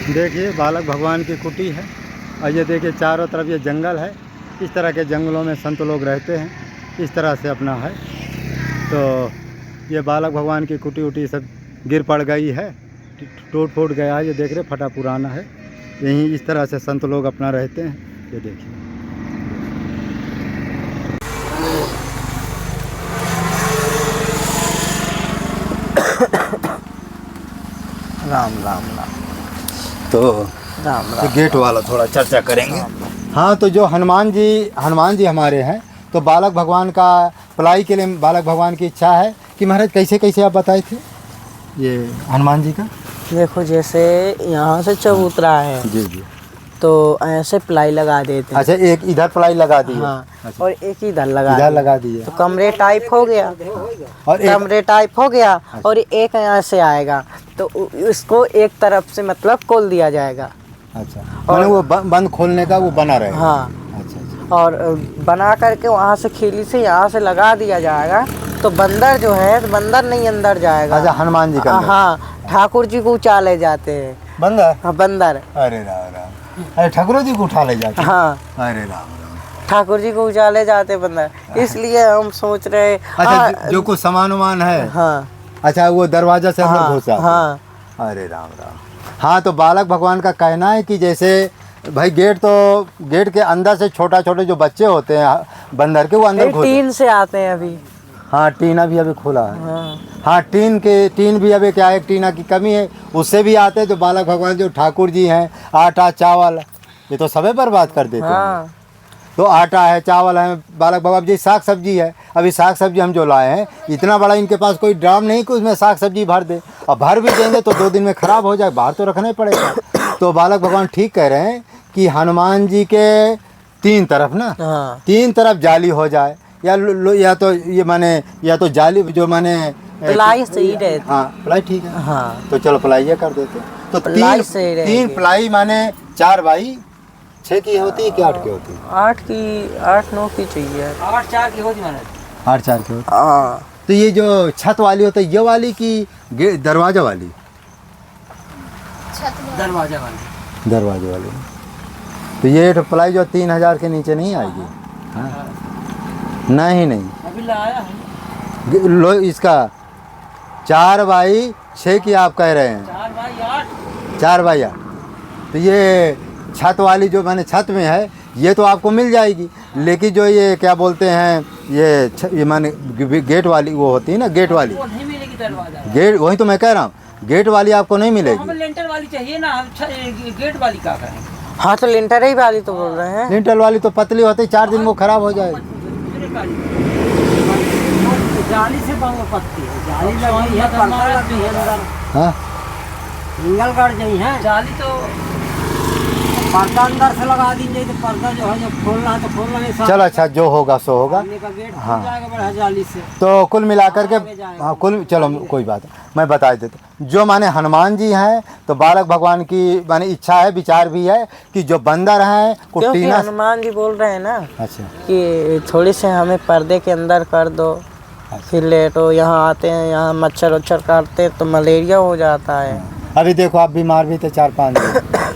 देखिए बालक भगवान की कुटी है और ये देखिए चारों तरफ ये जंगल है। इस तरह के जंगलों में संत लोग रहते हैं, इस तरह से अपना है। तो ये बालक भगवान की कुटी उटी सब गिर पड़ गई है, टूट फूट गया है। ये देख रहे फटा पुराना है। यहीं इस तरह से संत लोग अपना रहते हैं। ये देखिए राम राम राम। तो राम राम। गेट वाला थोड़ा चर्चा करेंगे। हाँ, तो जो हनुमान जी हमारे हैं, तो बालक भगवान का पलाई के लिए बालक भगवान की इच्छा है कि महाराज कैसे कैसे आप बताए थे ये हनुमान जी का। देखो जैसे यहाँ से चबूतरा है जी जी, तो ऐसे प्लाई लगा देते हैं। अच्छा, एक इधर पलाई लगा दी। हाँ, अच्छा। और एक इधर लगा दी है। तो कमरे टाइप हो गया। और कमरे टाइप हो गया और एक यहाँ से आएगा तो इसको एक तरफ से मतलब खोल दिया जाएगा। अच्छा, और वो बंद खोलने का वो बना रहेगा। हाँ, अच्छा अच्छा। और बना करके वहाँ से खिली से यहाँ से लगा दिया जाएगा तो बंदर जो है तो बंदर नहीं अंदर जाएगा। अच्छा, हनुमान जी का। हाँ, ठाकुर जी को उठा ले जाते हैं बंदर। हाँ, बंदर। अरे राम राम। अरे ठाकुर जी को उठा ले जाते। हाँ, अरे राम राम। ठाकुर जी को उजाले जाते बंदर, इसलिए हम सोच रहे। अच्छा, जो कुछ सामान वामान है। हाँ, अच्छा, वो दरवाजा से अंदर हाँ, घुसा। हाँ, अरे राम राम। हाँ, तो बालक भगवान का कहना है कि जैसे भाई गेट के अंदर से छोटा छोटे जो बच्चे होते हैं बंदर के, वो अंदर घुस। टीन से आते हैं अभी। हाँ, टीना भी अभी खुला है। हाँ, हाँ, टीन भी अभी क्या है, टीना की कमी है, उससे भी आते हैं। तो बालक भगवान जो ठाकुर जी हैं, आटा चावल ये तो सबे बर्बाद कर देते हैं। हाँ, तो आटा है, चावल है, बालक भगवान जी साग सब्जी है। अभी साग सब्जी हम जो लाए हैं, इतना बड़ा इनके पास कोई ड्राम नहीं कि उसमें साग सब्जी भर दे। और भर भी देंगे तो 2 दिन में ख़राब हो जाए, बाहर तो रखना ही पड़ेगा। तो बालक भगवान ठीक कह रहे हैं कि हनुमान जी के 3 तरफ ना, हाँ, 3 तरफ जाली हो जाए, या तो ये माने, या तो जाली जो माने प्लाई सही रहती। हाँ, प्लाई ठीक है। हाँ, तो चलो प्लाई कर देते हैं। तो प्लाई सही रहेगी। 3 प्लाई माने 4 बाई 6 की होती है कि 8 की होती है? 8-9 की चाहिए। 8-4 की होती मैंने। 8-4 की होती है। हाँ, तो ये जो छत वाली होती है, ये वाली की दरवाजा वाली? दरवाजा वाली। दरवाजे वाली। तो ये तो प्लाई जो 3000 के नीचे नहीं आएगी। हाँ, नहीं अभी लाया है। लो, इसका 4 बाई 6 की आप कह रहे हैं? 4x8। 4 बाई 8। तो ये छत वाली जो मैंने छत में है, ये तो आपको मिल जाएगी। लेकिन जो ये क्या बोलते हैं, ये माने गेट वाली वो होती है ना, गेट वाली। वो नहीं मिलेगी दरवाजा। गेट, वही तो मैं कह रहा हूँ, गेट वाली आपको नहीं हमें मिलेगी। लेंटर वाली चाहिए ना, हम गेट वाली क्या करें। हाँ, तो लिंटर ही वाली तो बोल रहे हैं। लिंटल वाली तो पतली होती, 4 दिन वो खराब हो जाएगी। जाली से पत्ती है, जाली लगी है, पर्दा लगी है अंदर। हाँ, सिंगल गार्ड नहीं है जाली, तो पर्दा अंदर से लगा दीजिए तो पर्दा जो है, जो खोलना है तो खोलना नहीं। चलो अच्छा, जो होगा सो होगा। का गेट हाँ। खुल जाएगा बड़ा जाली से। तो कुल मिलाकर के, हाँ कुल, चलो कोई बात नहीं, मैं बता देता हूँ। जो माने हनुमान जी हैं, तो बालक भगवान की माने इच्छा है, विचार भी है कि जो बंदर हैं क्योंकि टीना। हनुमान जी बोल रहे हैं ना अच्छा, कि थोड़ी से हमें पर्दे के अंदर कर दो, फिर लेटो। यहाँ आते हैं, यहाँ मच्छर उच्छर काटते हैं तो मलेरिया हो जाता है। अभी देखो आप बीमार भी थे 4-5 दिन।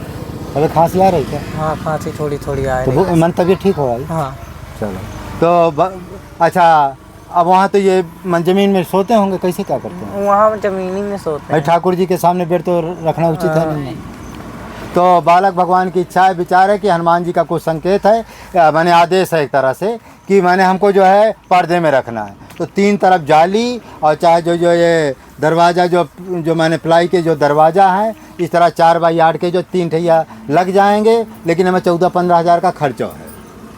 अभी खांसी आ रही क्या? हाँ, खांसी थोड़ी थोड़ी आ तो रही है। मन तबीयत ठीक हो गई? हाँ, चलो। तो अच्छा, अब वहाँ तो ये ज़मीन में सोते होंगे, कैसे क्या करते हैं? वहाँ जमीनी में सोते भाई हैं। ठाकुर जी के सामने बेड तो रखना उचित है नहीं। तो बालक भगवान की इच्छा है, विचार है कि हनुमान जी का कुछ संकेत है, मैंने आदेश है एक तरह से कि मैंने हमको जो है पर्दे में रखना है। तो 3 तरफ जाली, और चाहे जो ये दरवाज़ा जो मैंने प्लाई के जो दरवाज़ा है, इस तरह 4 बाई 8 के जो 3 ठैया लग जाएंगे। लेकिन हमें 14-15 हज़ार का खर्चा है।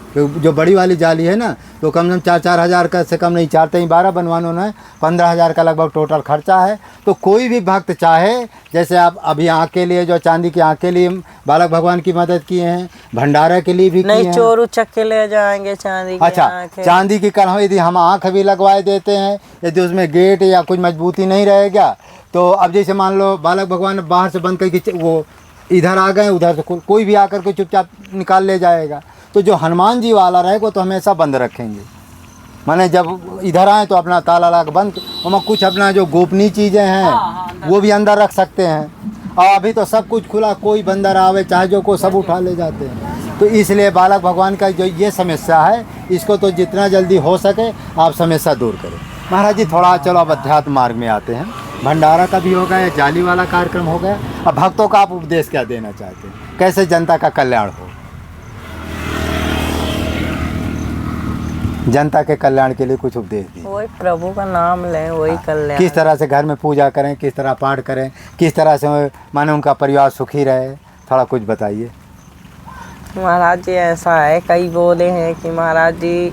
तो जो बड़ी वाली जाली है ना, तो कम से कम 4-4 हज़ार का से कम नहीं, 4-12 बनवानों ने 15 हज़ार का लगभग टोटल खर्चा है। तो कोई भी भक्त चाहे, जैसे आप अभी आँख के लिए जो चांदी की आँख के लिए बालक भगवान की मदद किए हैं, भंडारा के लिए भी किए नहीं, हैं। चोर उचक के ले जाएंगे चांदी की अच्छा, आँखें। चांदी की कल यदि हम आँख भी लगवाए देते हैं, यदि उसमें गेट या कुछ मजबूती नहीं रहेगा, तो अब जैसे मान लो बालक भगवान बाहर से बंद करके वो इधर आ गए, उधर से कोई भी आकर के चुपचाप निकाल ले जाएगा। तो जो हनुमान जी वाला रहेगा तो हमेशा बंद रखेंगे। माने जब इधर आए तो अपना ताला लगा बंद, और कुछ अपना जो गोपनीय चीज़ें हैं वो भी अंदर रख सकते हैं। और अभी तो सब कुछ खुला, कोई बंदर आवे चाहे जो को सब उठा ले जाते हैं। तो इसलिए बालक भगवान का जो ये समस्या है, इसको तो जितना जल्दी हो सके आप समस्या दूर करें। महाराज जी थोड़ा चलो अब अध्यात्म मार्ग में आते हैं। भंडारा का भी हो गया, जाली वाला कार्यक्रम हो गया। अब भक्तों का आप उपदेश क्या देना चाहते हैं, कैसे जनता का कल्याण हो? जनता के कल्याण के लिए कुछ उपदेश दिए। वही प्रभु का नाम लें, वही कल्याण। किस तरह से घर में पूजा करें, किस तरह पाठ करें, किस तरह से माने उनका परिवार सुखी रहे, थोड़ा कुछ बताइए। महाराज जी ऐसा है, कई बोले हैं कि महाराज जी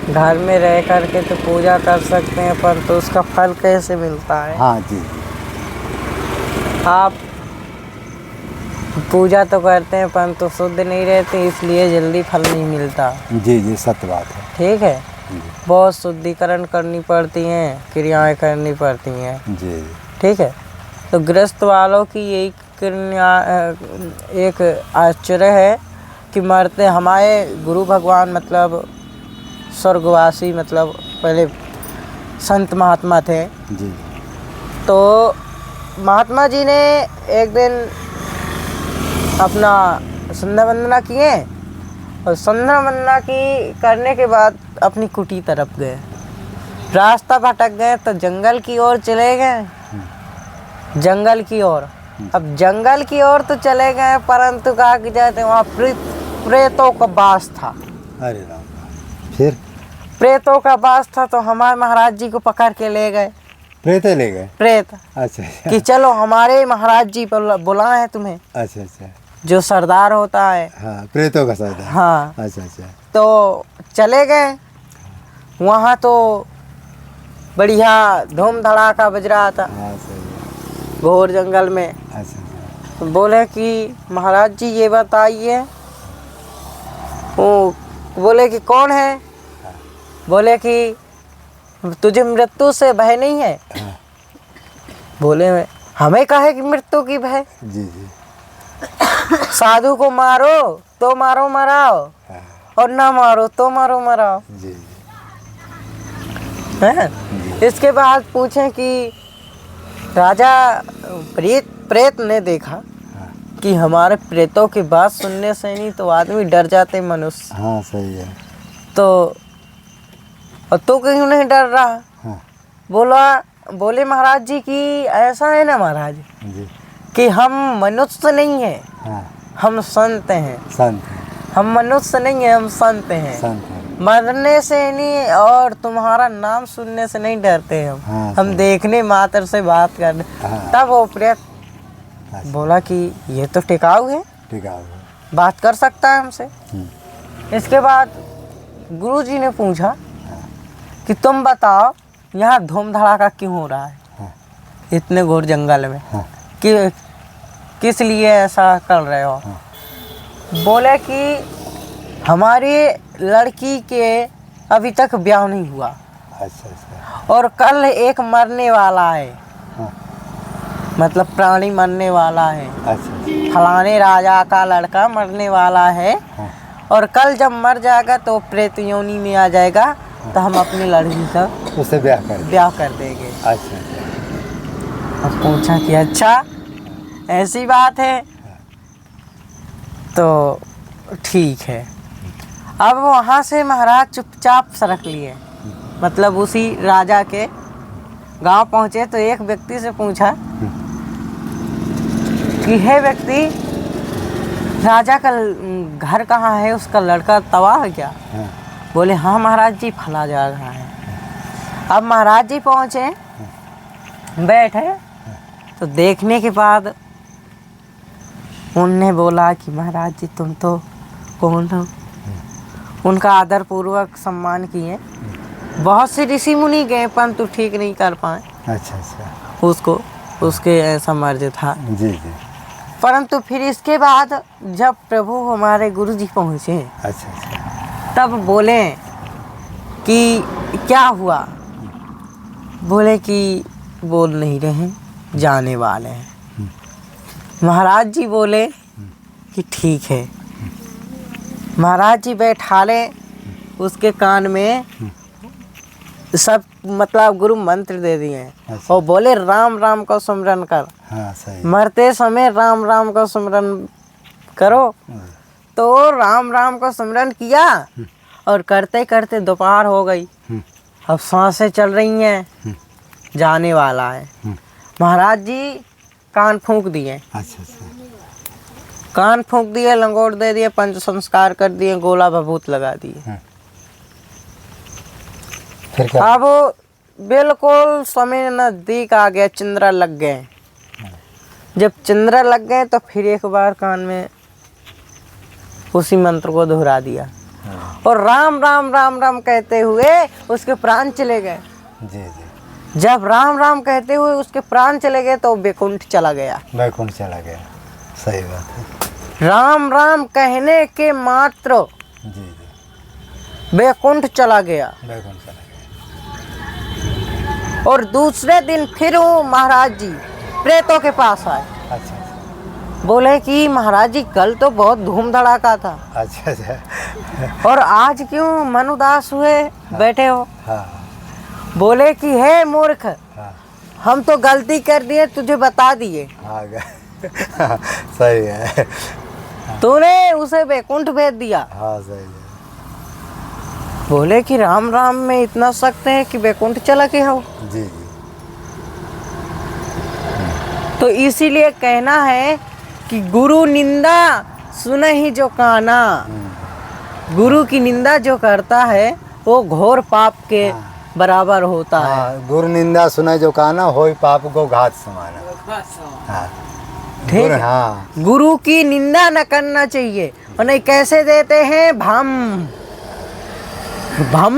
घर में रह करके तो पूजा कर सकते हैं, पर तो उसका फल कैसे मिलता है? हाँ जी, आप पूजा तो करते हैं परंतु शुद्ध नहीं रहते, इसलिए जल्दी फल नहीं मिलता। जी जी सत्य बात है। ठीक है, बहुत शुद्धिकरण करनी पड़ती हैं, क्रियाएं करनी पड़ती हैं। जी ठीक है, तो गृहस्थ वालों की यही क्रिया एक आश्चर्य है कि मरते हमारे गुरु भगवान मतलब स्वर्गवासी, मतलब पहले संत महात्मा थे। जी तो महात्मा जी ने एक दिन अपना संध्या वंदना किए और संध्या वंदना की करने के बाद अपनी कुटी तरफ गए। रास्ता भटक गए तो जंगल की ओर चले गए, जंगल की ओर। अब जंगल की ओर तो चले गए, परंतु कहा कि जाते वहाँ प्रेतों का वास था। अरे राम। फिर प्रेतों का वास था तो हमारे महाराज जी को पकड़ के ले गए। प्रेते ले गए? प्रेत अच्छा कि चलो हमारे महाराज जी बुलाए हैं तुम्हें। अच्छा अच्छा। जो सरदार होता है, हाँ प्रेतों का सरदार। हाँ। अच्छा अच्छा। तो चले गए, वहाँ तो बढ़िया धूम धड़ाका बज रहा था। हाँ सही है। घोर जंगल में। अच्छा अच्छा। तो बोले कि महाराज जी ये बताइए। वो बोले कि कौन है? बोले कि तुझे मृत्यु से भय नहीं है? बोले हमें काहे कि मृत्यु की भय? जी जी। साधु को मारो तो मारो मराओ, और ना मारो तो मारो मराओ। जी हैं? इसके बाद पूछें कि राजा प्रेत ने देखा कि हमारे प्रेतों की बात सुनने से नहीं तो आदमी डर जाते मनुष्य। हाँ सही है। तो और तू क्यों नहीं डर रहा? हाँ। बोले महाराज जी कि ऐसा है ना महाराज जी कि हम मनुष्य नहीं हैं, हाँ हम संत हैं। संत हैं। हम मनुष्य नहीं हैं, हम संत हैं। संत हैं। मरने से नहीं और तुम्हारा नाम सुनने से नहीं डरते हम। हाँ, हम देखने मात्र से बात करने। हाँ। तब वो प्रेत अच्छा। बोला कि ये तो टिकाऊ है, ठीक है। बात कर सकता है हमसे। इसके बाद गुरुजी ने पूछा कि तुम बताओ यहाँ धूम धड़ाका क्यों हो रहा है? हाँ। इतने घोर जंगल में। हाँ। कि किस लिए ऐसा कर रहे हो? हाँ। बोले कि हमारी लड़की के अभी तक ब्याह नहीं हुआ। अच्छा अच्छा। और कल एक मरने वाला है। हाँ। मतलब प्राणी मरने वाला है। अच्छा। फलाने राजा का लड़का मरने वाला है। हाँ। और कल जब मर जाएगा तो प्रेत योनि में आ जाएगा। तो हम अपनी लड़की से उससे ब्याह कर देंगे। अच्छा अच्छा। अब पूछा कि अच्छा ऐसी बात है, तो ठीक है। अब वहाँ से महाराज चुपचाप सरक लिए। मतलब उसी राजा के गांव पहुँचे तो एक व्यक्ति से पूछा कि हे व्यक्ति, राजा का घर कहाँ है, उसका लड़का तबाह है क्या? हाँ। बोले हाँ महाराज जी फला जा रहा है। अब महाराज जी पहुँचे, बैठे, तो देखने के बाद उनने बोला कि महाराज जी तुम तो कौन हो? उनका आदर पूर्वक सम्मान किए। बहुत से ऋषि मुनि गए परंतु ठीक नहीं कर पाए अच्छा अच्छा। उसको, उसके ऐसा मर्ज था। जी जी। परंतु फिर इसके बाद जब प्रभु हमारे गुरु जी पहुँचे, अच्छा अच्छा। तब बोले कि क्या हुआ? बोले कि बोल नहीं रहे, जाने वाले हैं। महाराज जी बोले कि ठीक है। महाराज जी बैठा ले, उसके कान में सब मतलब गुरु मंत्र दे दिए हैं अच्छा। और बोले राम राम का सुमिरन कर, हाँ सही। मरते समय राम राम का सुमिरन करो। तो राम राम का सुमिरन किया और करते करते दोपहर हो गई। अब सांसें चल रही हैं, जाने वाला है। महाराज जी कान फूंक दिए, अच्छा अच्छा। कान फूंक दिए, लंगोट दे दिए, पंच संस्कार कर दिए, गोला भभूत लगा दिए। फिर क्या? अब बिल्कुल समय नजदीक आ गया, चंद्रा लग गए। जब चंद्रा लग गए तो फिर एक बार कान में उसी मंत्र को दोहरा दिया और राम राम राम राम कहते हुए उसके प्राण चले गए। जी जी। जब राम राम कहते हुए उसके प्राण चले गए तो वैकुंठ चला गया। वैकुंठ चला गया, सही बात है। राम राम कहने के मात्र जी जी। वैकुंठ चला गया। वैकुंठ चला गया। और दूसरे दिन फिर वो महाराज जी प्रेतों के पास आए। अच्छा अच्छा। बोले कि महाराज जी कल तो बहुत धूम धड़ाका था अच्छा अच्छा। और आज क्यों मन उदास हुए बैठे हो? हाँ बोले कि हे मूर्ख, हाँ। हम तो गलती कर दिए, तुझे बता दिए, आ गए। सही है। तूने उसे वैकुंठ भेज दिया। हाँ सही है। बोले कि राम राम में इतना सख्त है कि वैकुंठ चला गया हो। जी जी। तो इसीलिए कहना है कि गुरु निंदा सुने ही जो काना, गुरु की निंदा जो करता है वो घोर पाप के बराबर होता है। हाँ, गुरु निंदा सुने जो काना, होई पाप को घात समाना। हाँ ठीक है। हाँ गुरु की निंदा न करना चाहिए। और नहीं कैसे देते हैं भम भम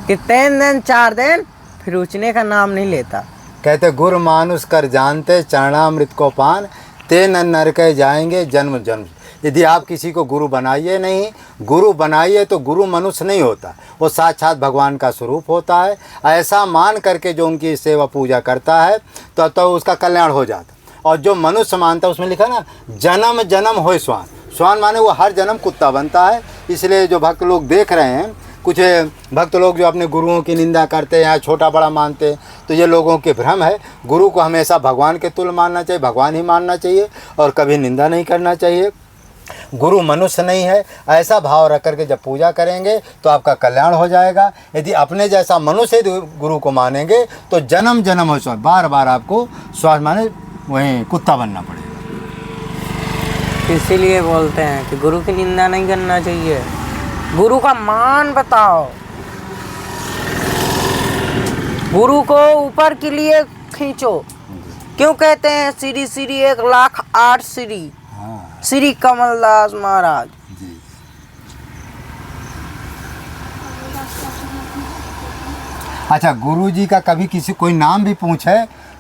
कि 3 दिन 4 दिन फिर उचने का नाम नहीं लेता। कहते गुरु मानुष कर जानते, चरणामृत को पान, ते न नरके जाएंगे जन्म जन्म। यदि आप किसी को गुरु बनाइए नहीं, गुरु बनाइए तो गुरु मनुष्य नहीं होता, वो साक्षात भगवान का स्वरूप होता है। ऐसा मान करके जो उनकी सेवा पूजा करता है तो उसका कल्याण हो जाता। और जो मनुष्य मानता है, उसमें लिखा ना जन्म जन्म होय स्वान। स्वान माने वो हर जन्म कुत्ता बनता है। इसलिए जो भक्त लोग देख रहे हैं, कुछ भक्त लोग जो अपने गुरुओं की निंदा करते हैं या छोटा बड़ा मानते हैं, तो ये लोगों के भ्रम है। गुरु को हमेशा भगवान के तुल्य मानना चाहिए, भगवान ही मानना चाहिए और कभी निंदा नहीं करना चाहिए। गुरु मनुष्य नहीं है, ऐसा भाव रख करके जब पूजा करेंगे तो आपका कल्याण हो जाएगा। यदि अपने जैसा मनुष्य गुरु को मानेंगे तो जन्म जन्म हो स्वान, बार बार आपको स्वान माने वहीं कुत्ता बनना पड़ेगा। इसीलिए बोलते हैं कि गुरु की निंदा नहीं करना चाहिए, गुरु का मान बताओ। गुरु को ऊपर के लिए खींचो। क्यों कहते हैं श्री श्री 1,08 श्री, हाँ श्री कमलदास महाराज। जी। अच्छा, गुरु जी का कभी किसी कोई नाम भी पूछे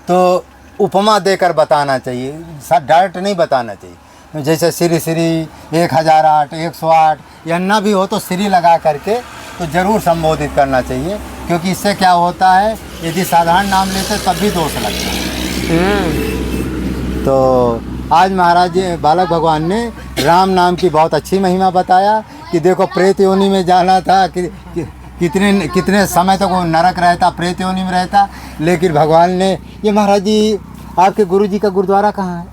तो उपमा देकर बताना चाहिए, सब डायरेक्ट नहीं बताना चाहिए। जैसे श्री श्री 1008, 108 या ना भी हो तो श्री लगा करके तो ज़रूर संबोधित करना चाहिए। क्योंकि इससे क्या होता है, यदि साधारण नाम लेते तब भी दोष लगता है। तो आज महाराज जी बालक भगवान ने राम नाम की बहुत अच्छी महिमा बताया कि देखो प्रेत योनि में जाना था कि कितने समय तक वो नरक रहता, प्रेत योनि में रहता, लेकिन भगवान ने ये महाराज जी आपके गुरु जी का गुरुद्वारा कहाँ है?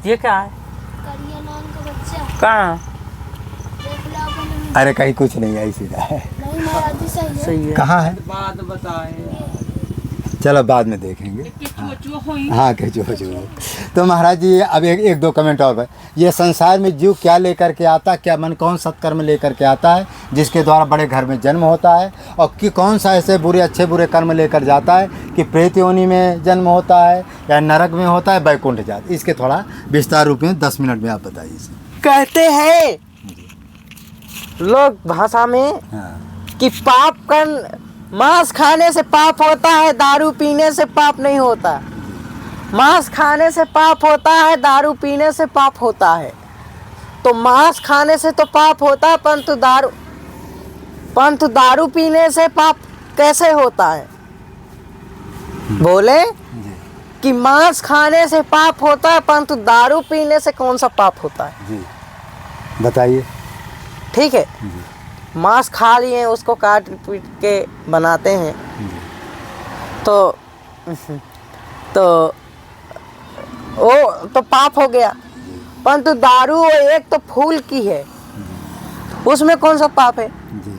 ये क्या है? करिया नाम का बच्चा कहाँ? देख लो अपन। अरे कहीं कुछ नहीं है, इसी का है। नहीं महाराज जी सही है। सही है। कहाँ है? बात बताए। चलो बाद में देखेंगे। हाँ केचो तो महाराज जी अब एक दो कमेंट और। ये संसार में जीव क्या लेकर के आता, क्या मन कौन सत्कर्म लेकर के आता है जिसके द्वारा बड़े घर में जन्म होता है, और कि कौन सा ऐसे बुरे अच्छे बुरे कर्म लेकर जाता है कि प्रेत योनि में जन्म होता है या नरक में होता है, बैकुंठ जाता है। इसके थोड़ा विस्तार रूप में 10 मिनट में आप बताइए इसे। कहते हैं लोग भाषा में हाँ कि पाप कर मांस खाने से पाप होता है, दारू पीने से पाप नहीं होता। मांस खाने से पाप होता है, दारू पीने से पाप होता है। तो मांस खाने से तो पाप होता है, परंतु दारू पीने से पाप कैसे होता है? बोले कि मांस खाने से पाप होता है, परंतु दारू पीने से कौन सा पाप होता है? जी बताइए। ठीक है। मांस खा लिए उसको काट पीट के बनाते हैं। तो वो तो पाप हो गया। परंतु दारू एक तो फूल की है, उसमें कौन सा पाप है? जी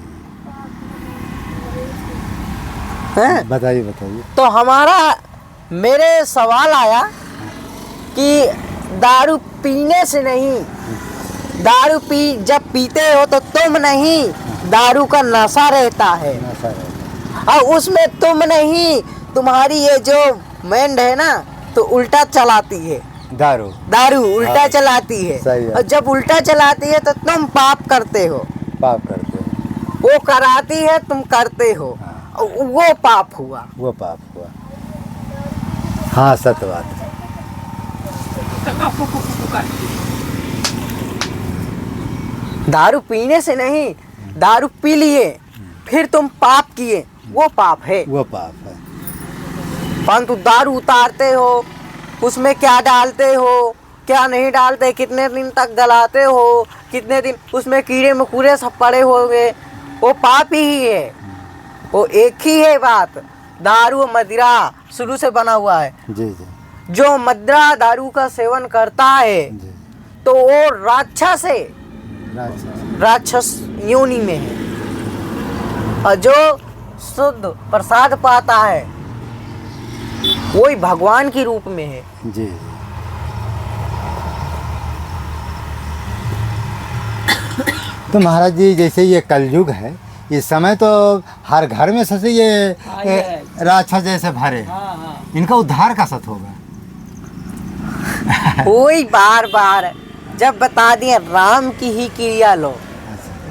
हैं? बताइए बताइए। तो मेरे सवाल आया कि दारू पीने से नहीं, जब पीते हो तो तुम नहीं, दारू का नशा रहता है ऐसा है। और उसमें तुम नहीं, तुम्हारी ये जो माइंड है ना तो उल्टा चलाती है, दारू उल्टा हाँ, चलाती है। सही है। और जब उल्टा चलाती है तो तुम पाप करते हो, पाप करते हैं, वो कराती है तुम करते हो, वो पाप हुआ। वो पाप हुआ। हाँ सत्य बात है। दारू पीने से नहीं, दारू पी लिए फिर तुम पाप किए, वो पाप है। वो पाप है। परंतु दारू उतारते हो, उसमें क्या डालते हो क्या नहीं डालते, कितने दिन तक गलाते हो, कितने दिन उसमें कीड़े मकोड़े सब पड़े होंगे, वो पाप ही है। वो एक ही है बात, दारू और मदिरा शुरू से बना हुआ है। जी जी जो मदिरा दारू का सेवन करता है जी। तो वो राक्षस है, राक्षस। राक्षस योनि में है। और जो शुद्ध प्रसाद पाता है वही भगवान के रूप में है। जी तो महाराज जी जैसे ये कलयुग है, इस समय तो हर घर में सबसे ये राक्षस जैसे भरे, इनका उद्धार का सत होगा। वही बार बार जब बता दिए राम की ही क्रिया लो,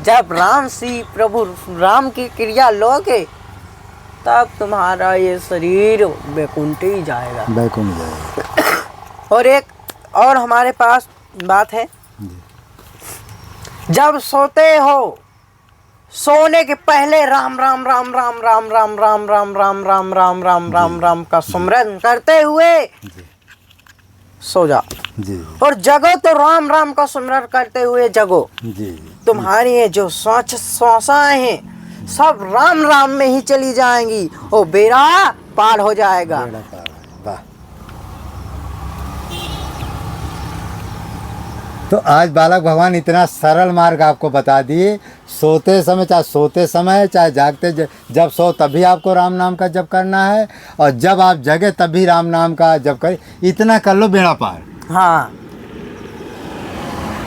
जब राम सी प्रभु राम की क्रिया लोगे तब तुम्हारा ये शरीर वैकुंठ ही जाएगा। बैकुंठ जाएगा। और एक और हमारे पास बात है, जब सोते हो सोने के पहले राम राम राम राम राम राम राम राम राम राम राम राम राम राम का स्मरण करते हुए सो जाओ। जी और जगो तो राम राम का स्मरण करते हुए जगो। जी तुम्हारी ये जो श्वासाएं हैं सब राम राम में ही चली जाएंगी, वो बेड़ा पार हो जाएगा। बेड़ा पार है। वाह। तो आज बालक भगवान इतना सरल मार्ग आपको बता दिए, सोते समय चाहे जागते जब सो तभी आपको राम नाम का जप करना है, और जब आप जगे तभी राम नाम का जप करें, इतना कर लो बेड़ा पार। हाँ,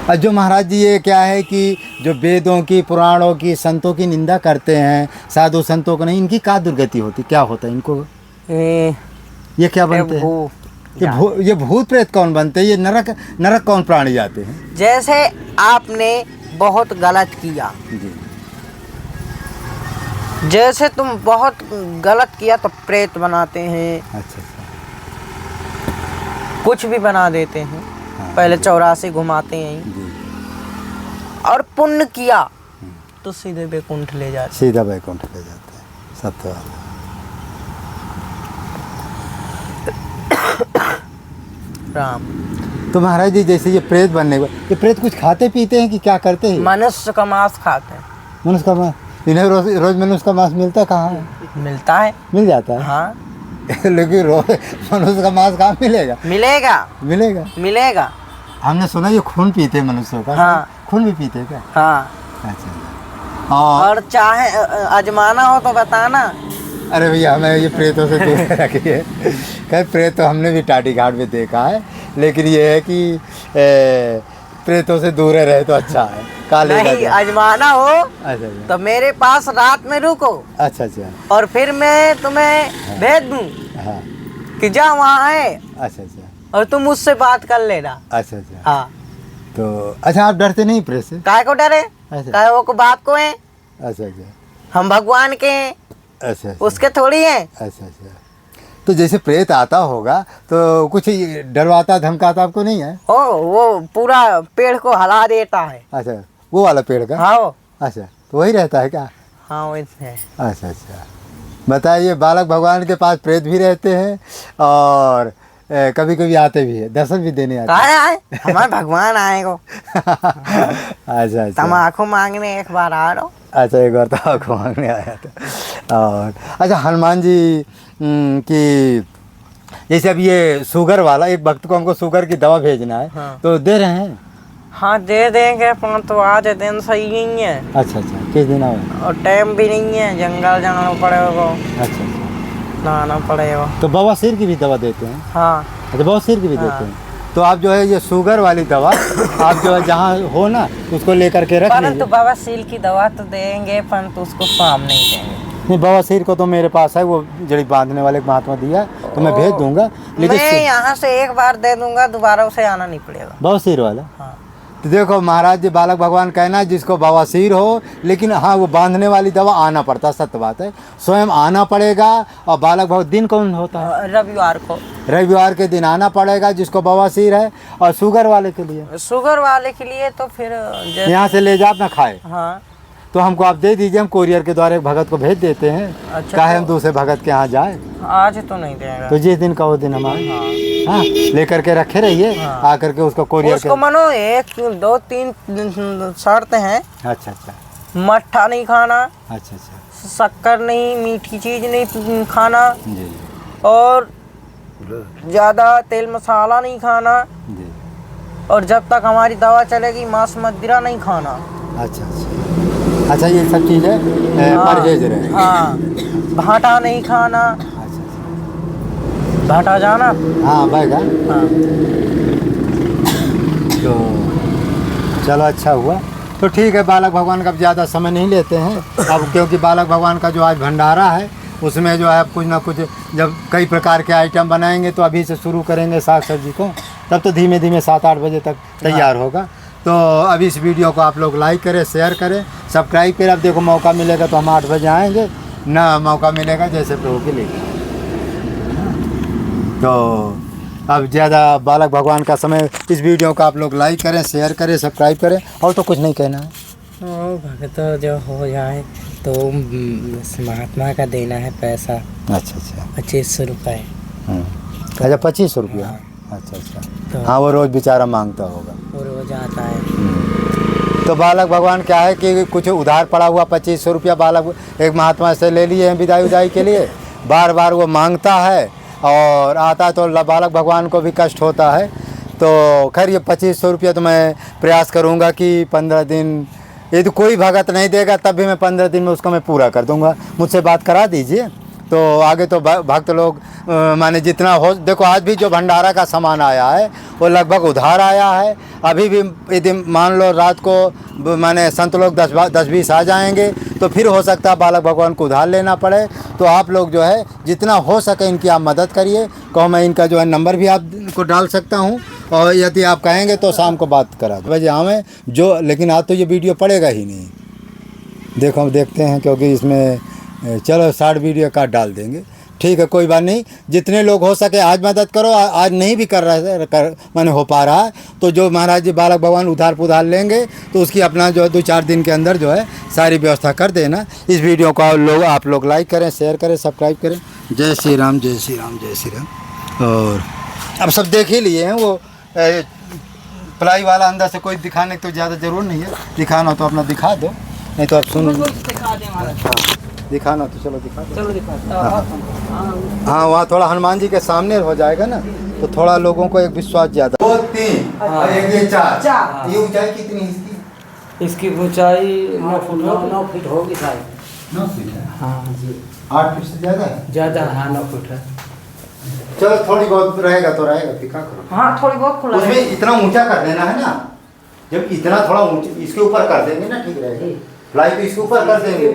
और जो महाराज जी ये क्या है कि जो वेदों की पुराणों की संतों की निंदा करते हैं, साधु संतों को नहीं, इनकी क्या दुर्गति होती, क्या होता है इनको, ये क्या बनते हैं, ये भूत प्रेत कौन बनते हैं, ये नरक कौन प्राणी जाते हैं। जैसे आपने बहुत गलत किया, जी जैसे तुम बहुत गलत किया तो प्रेत बनाते हैं, अच्छा अच्छा। कुछ भी बना देते हैं। हाँ, पहले 84 घुमाते हैं, जी और पुण्य किया तो सीधे वैकुंठ ले जाते सीधा बैकुंठ ले जाते हैं। सत्य बात है। राम। तो महाराज जी जैसे ये प्रेत बनने को, ये प्रेत कुछ खाते पीते हैं कि क्या करते हैं? मनुष्य का मांस खाते हैं। मनुष्य का मांस, इन्हें रोज मनुष्य का मांस मिलता कहाँ है? मिलता है। मिल जाता है। हाँ लेकिन रोज मनुष्य का मांस कहाँ मिलेगा? मिलेगा। मिलेगा। हमने सुना ये खून पीते हैं मनुष्यों का। हाँ। खून भी पीते हैं क्या? हाँ। अच्छा। और चाहे अजमाना हो तो बताना। अरे भैया हमें ये प्रेतों से दूर रखिए। खैर प्रेत तो हमने भी टाटी घाट में देखा है, लेकिन ये है कि प्रेतों से दूर रहे तो अच्छा है। काले नहीं अजमाना हो अच्छा तो मेरे पास रात में रुको। अच्छा अच्छा। और फिर मैं तुम्हें भेज दूं हाँ कि जा वहाँ है, अच्छा अच्छा और तुम मुझसे बात कर लेना। अच्छा अच्छा। हाँ। तो अच्छा आप डरते नहीं प्रेत से? काय को डरे? अच्छा काय वो को बाप को है, अच्छा अच्छा हम भगवान के हैं, अच्छा अच्छा उसके थोड़ी हैं। अच्छा अच्छा। तो जैसे प्रेत आता होगा तो कुछ डरवाता धमकाता आपको नहीं है? वो पूरा पेड़ को हिला देता है। अच्छा वो वाला पेड़ का? हाँ वो। अच्छा तो वही रहता है क्या? हाँ वैसे है। अच्छा अच्छा। बताइए बालक भगवान के पास प्रेत भी रहते हैं और कभी कभी आते भी है, दर्शन भी देने आते कहाँ आए हमारे भगवान आए को अच्छा अच्छा तम्बाकू मांगने एक बार आ रहा हूँ। अच्छा, एक बार तो आपको मांगने आया था। और अच्छा हनुमान जी की जैसे अब ये शुगर वाला एक भक्त को हमको शुगर की दवा भेजना है, हाँ। तो दे रहे हैं? हाँ दे देंगे, पर तो आज दिन सही नहीं है अच्छा अच्छा, किस दिन आओ? और टाइम भी नहीं है, जंगल जाना पड़ेगा, अच्छा अच्छा, नहाना पड़ेगा। तो बवासीर की भी दवा देते हैं? हाँ अच्छा, बवासीर की भी हाँ। देते हैं। तो आप जो है ये शुगर वाली दवा आप जो है जहाँ हो ना उसको लेकर के रख परंतु लीजिए। बवासीर की दवा तो देंगे, परंतु उसको शाम नहीं देंगे। नहीं, बवासीर को तो मेरे पास है, वो जड़ी बांधने वाले महात्मा दिया है, तो मैं भेज दूंगा। लेकिन मैं यहाँ से एक बार दे दूंगा, दोबारा उसे आना नहीं पड़ेगा। बवासीर वाला? हाँ। तो देखो महाराज जी, बालक भगवान कहना है जिसको बवासीर हो, लेकिन हाँ वो बांधने वाली दवा आना पड़ता, सत्य बात है, स्वयं आना पड़ेगा। और बालक भगवान दिन कौन होता है? रविवार को, रविवार के दिन आना पड़ेगा जिसको बवासीर है। और शुगर वाले के लिए, शुगर वाले के लिए तो फिर यहाँ से ले जा अपना खाए, हाँ तो हमको आप दे दीजिए, हम कोरियर के द्वारा एक भगत को भेज देते हैं। अच्छा, काहे हम दूसरे भगत के यहाँ जाए? आज तो नहीं देगा। तो जिस दिन का वो दिन हमारे, हाँ लेकर के रखे रहिए, हाँ। आकर के उसको कोरियर उसको मानो 1 2 3 शर्त हैं। अच्छा अच्छा मट्ठा नहीं खाना, अच्छा अच्छा शक्कर नहीं, मीठी चीज नहीं खाना, जी और ज़्यादा तेल मसाला नहीं खाना, जी। और जब तक हमारी दवा चलेगी मांस मदिरा नहीं खाना। अच्छा अच्छा अच्छा, ये सब चीज़ें परहेज रहे। हाँ, भाटा नहीं खाना, अच्छा अच्छा, भाटा जाना। हाँ बैगा। हाँ तो चलो अच्छा हुआ, तो ठीक है। बालक भगवान का ज़्यादा समय नहीं लेते हैं अब, क्योंकि बालक भगवान का जो आज भंडारा है उसमें जो है कुछ ना कुछ, जब कई प्रकार के आइटम बनाएंगे तो अभी से शुरू करेंगे साग सब्जी को, तब तो धीमे धीमे 7-8 बजे तक तैयार होगा। तो अब इस वीडियो को आप लोग लाइक करें, शेयर करें, सब्सक्राइब करें। अब देखो मौका मिलेगा तो हम 8 बजे आएंगे, ना मौका मिलेगा जैसे प्रभु के लिए। तो अब ज़्यादा बालक भगवान का समय, इस वीडियो को आप लोग लाइक करें, शेयर करें, सब्सक्राइब करें, और तो कुछ नहीं कहना है। भगत जो हो जाए तो महात्मा का देना है पैसा। अच्छा अच्छा 2500 रुपये। अच्छा 2500 रुपया। अच्छा अच्छा, तो हाँ वो रोज़ बेचारा मांगता होगा, वो रोज आता है। तो बालक भगवान क्या है कि कुछ उधार पड़ा हुआ 2500 रुपया बालक एक महात्मा से ले लिए हैं विदाई उदाई के लिए, बार बार वो मांगता है और आता तो बालक भगवान को भी कष्ट होता है। तो खैर ये 2500 रुपया तो मैं प्रयास करूँगा कि 15 दिन, यदि कोई भगत नहीं देगा तब भी मैं 15 दिन में उसको मैं पूरा कर दूँगा। मुझसे बात करा दीजिए, तो आगे तो भक्त लोग माने जितना हो। देखो आज भी जो भंडारा का सामान आया है वो लगभग उधार आया है। अभी भी यदि मान लो रात को माने संत लोग 10-20 आ जाएंगे तो फिर हो सकता है बालक भगवान को उधार लेना पड़े। तो आप लोग जो है जितना हो सके इनकी आप मदद करिए। कहो मैं इनका जो है नंबर भी आपको डाल सकता हूँ, और यदि आप कहेंगे तो शाम को बात करा दो बजे हमें जो। लेकिन आज तो ये वीडियो पड़ेगा ही नहीं, देखो हम देखते हैं, क्योंकि इसमें चलो शॉर्ट वीडियो काट डाल देंगे। ठीक है, कोई बात नहीं, जितने लोग हो सके आज मदद करो। आज नहीं भी कर रहा मैंने हो पा रहा है तो जो महाराज जी बालक भगवान उधार पुधार लेंगे तो उसकी अपना जो है 2-4 दिन के अंदर जो है सारी व्यवस्था कर देना। इस वीडियो को आप लोग लाइक करें, शेयर करें, सब्सक्राइब करें। जय श्री राम, जय श्री राम, जय श्री राम। और अब सब देख ही लिए हैं, वो प्लाई वाला अंदर से कोई दिखाने की तो ज़्यादा ज़रूर नहीं है। दिखाना तो अपना दिखा दो, नहीं तो आप सुन दिखाना तो चलो दिखा दो। चलो दिखा। हाँ वहाँ थोड़ा हनुमान जी के सामने हो जाएगा ना, तो थोड़ा लोगों को एक विश्वास ज़्यादा। 2 3 और एक ये 4। ये ऊंचाई कितनी है इसकी? इसकी ऊंचाई 9 फुट 9 फीट होगी शायद। 9 फीट है। हाँ जी, 8 फीट से ज़्यादा है? ज़्यादा। हाँ 9 फुट है। चलो थोड़ी बहुत रहेगा तो रहेगा, फिका करो। हाँ थोड़ी बहुत खुला उसमें इतना ऊंचा कर देना है ना, जब इतना थोड़ा ऊंचा इसके ऊपर कर देंगे ना ठीक रहेगा। प्लाई को इसके ऊपर कर देंगे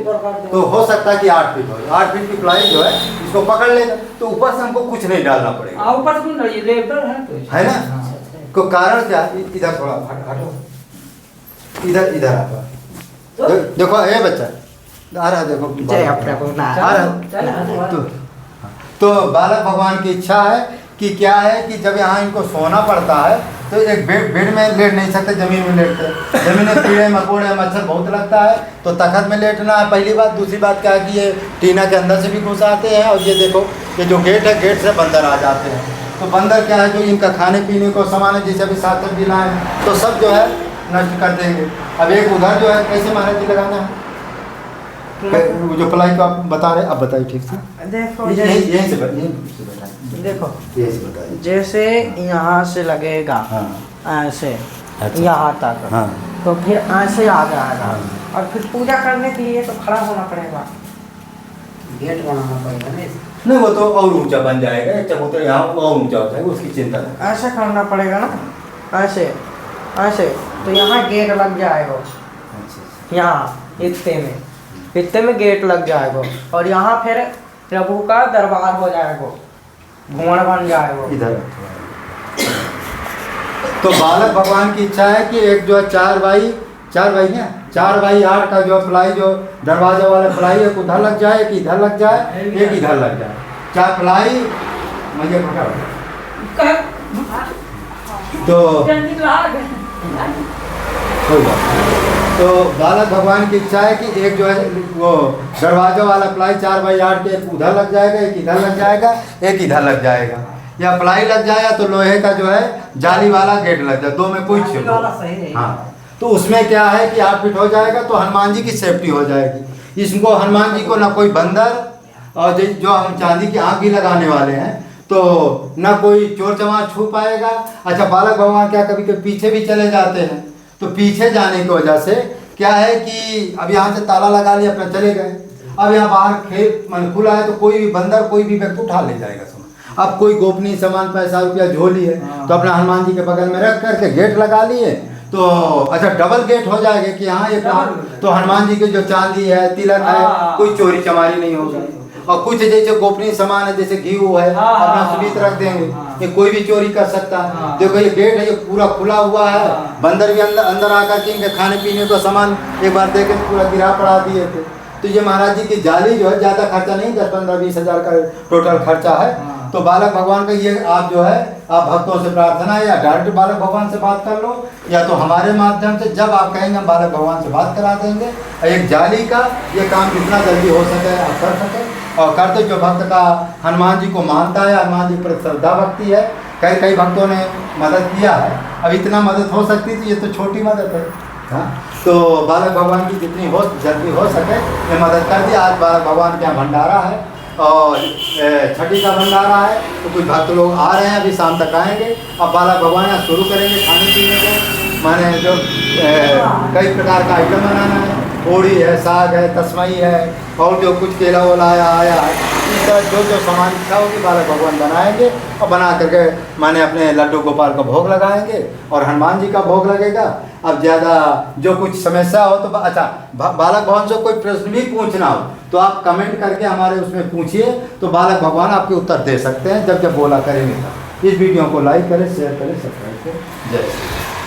तो हो सकता है कि 8 फीट हो। 8 फीट की प्लाई जो है इसको पकड़ लेगा तो ऊपर से हमको कुछ नहीं डालना पड़ेगा। ऊपर से लेबर है तो है ना? को कारण क्या? इधर थोड़ा हटो, इधर आ। देखो ये बच्चा आ रहा, देखो जय अपने को ना आ रहा। तो बालक भगवान की इच्छा है कि क्या है कि जब यहाँ इनको सोना पड़ता है तो एक बेड में लेट नहीं सकते, ज़मीन में लेटते। ज़मीन में कीड़े मकोड़े मच्छर बहुत लगता है, तो तखत में लेटना है पहली बात। दूसरी बात क्या है कि ये टीना के अंदर से भी घुस आते हैं, और ये देखो ये जो गेट है गेट से बंदर आ जाते हैं। तो बंदर क्या है, जो इनका खाने पीने को सामान है, जैसे अभी साथ भी लाए तो सब जो है नष्ट कर देंगे। अब एक उधर जो है कैसे महाराज जी लगाना है, वो जो प्लाई का आप बता रहे, अब बताइए ठीक से। देखो यहीं से बताइए, देखो यहीं से बताइए। जैसे यहाँ से लगेगा हाँ ऐसे अच्छा। यहाँ तक, हाँ तो फिर ऐसे आ जाएगा हाँ। और फिर पूजा करने के लिए तो खड़ा होना पड़ेगा। गेट बनाना पड़ेगा ना इसका। नहीं, वो तो और ऊंचा बन जाएगा, चबूतरा यहाँ और ऊंचा हो जाएगा, उसकी चिंता नहीं। ऐसे करना पड़ेगा ना, ऐसे ऐसे, तो यहाँ गेट लग जाएगा, अच्छा यहाँ इतने में गेट लग जाएगा और यहाँ फिर प्रभु का दरबार हो जाएगा, भवन बन जाएगा। इधर तो बालक भगवान की इच्छा है कि एक जो है 4x8 का जो प्लाई, जो दरवाजा वाला प्लाई, एक उधर लग जाए, एक इधर लग जाए, एक इधर लग जाए, 4 प्लाई मुझे तो कोई बात नहीं। तो बालक भगवान की इच्छा है कि एक जो है वो दरवाजा वाला प्लाई 4x8 के, एक उधर लग जाएगा, एक इधर लग जाएगा, एक इधर लग जाएगा, या प्लाई लग जाएगा तो लोहे का जो है जाली वाला गेट लग जाए, दो में कोई जाली वाला सही है। हाँ, तो उसमें क्या है कि 8 फीट हो जाएगा, तो हनुमान जी की सेफ्टी हो जाएगी। इसको हनुमान जी को ना कोई बंदर, और जो हम चांदी की आँख भी लगाने वाले हैं, तो ना कोई चोर चमार छू पाएगा। अच्छा, बालक भगवान क्या कभी कभी पीछे भी चले जाते हैं, तो पीछे जाने की वजह से क्या है कि अब यहाँ से ताला लगा लिया, अपना चले गए, अब यहाँ बाहर खेत मन खुला है, तो कोई भी बंदर, कोई भी व्यक्ति उठा ले जाएगा सामान। अब कोई गोपनीय सामान, पैसा रुपया, झोली है, तो अपना हनुमान जी के बगल में रख करके गेट लगा लिए, तो अच्छा डबल गेट हो जाएगा कि यहाँ एक, तो हनुमान जी के जो चांदी है, तिलक है, कोई चोरी चमारी नहीं होगी। और कुछ जैसे गोपनीय सामान है, जैसे घी है, अपना सुनीत रख देंगे, ये कोई भी चोरी कर सकता है। देखो ये गेट है, ये पूरा खुला हुआ है, बंदर भी अंदर आकर के इनके खाने पीने का सामान एक बार देखे पूरा गिरा पड़ा दिए थे। तो ये महाराज जी की जाली जो है ज़्यादा खर्चा नहीं, 10-15-20 हज़ार का टोटल खर्चा है। तो बालक भगवान का ये आप जो है, आप भक्तों से प्रार्थना है, या डायरेक्ट बालक भगवान से बात कर लो, या तो हमारे माध्यम से, जब आप कहेंगे हम बालक भगवान से बात करा देंगे। एक जाली का ये काम जितना जल्दी हो सके आप कर सकें, और करते जो भक्त का हनुमान जी को मानता है, हनुमान जी पर श्रद्धा भक्ति है, कई भक्तों ने मदद किया है। अब इतना मदद हो सकती थी, ये तो छोटी मदद है। हाँ, तो बालक भगवान की जितनी हो जल्दी हो सके ये मदद कर दी। आज बालक भगवान के यहाँ भंडारा है, और छठी का भंडारा है, तो कुछ भक्त लोग आ रहे हैं, अभी शाम तक आएंगे। अब बालक भगवान यहाँ शुरू करेंगे खाने पीने को, माने जो कई प्रकार का आइटम बनाना है, पूड़ी है, साग है, तस्मई है, और जो कुछ केला वेला आया है, इस तरह जो सामान इच्छा होगी बालक भगवान बनाएंगे, और बना करके माने अपने लड्डू गोपाल का भोग लगाएंगे, और हनुमान जी का भोग लगेगा। अब ज़्यादा जो कुछ समस्या हो तो अच्छा, बालक भगवान से कोई प्रश्न भी पूछना हो तो आप कमेंट करके हमारे उसमें पूछिए, तो बालक भगवान आपके उत्तर दे सकते हैं, जब बोला करेंगे। इस वीडियो को लाइक करें, शेयर करें, सब्सक्राइब करें। जय श्री राम।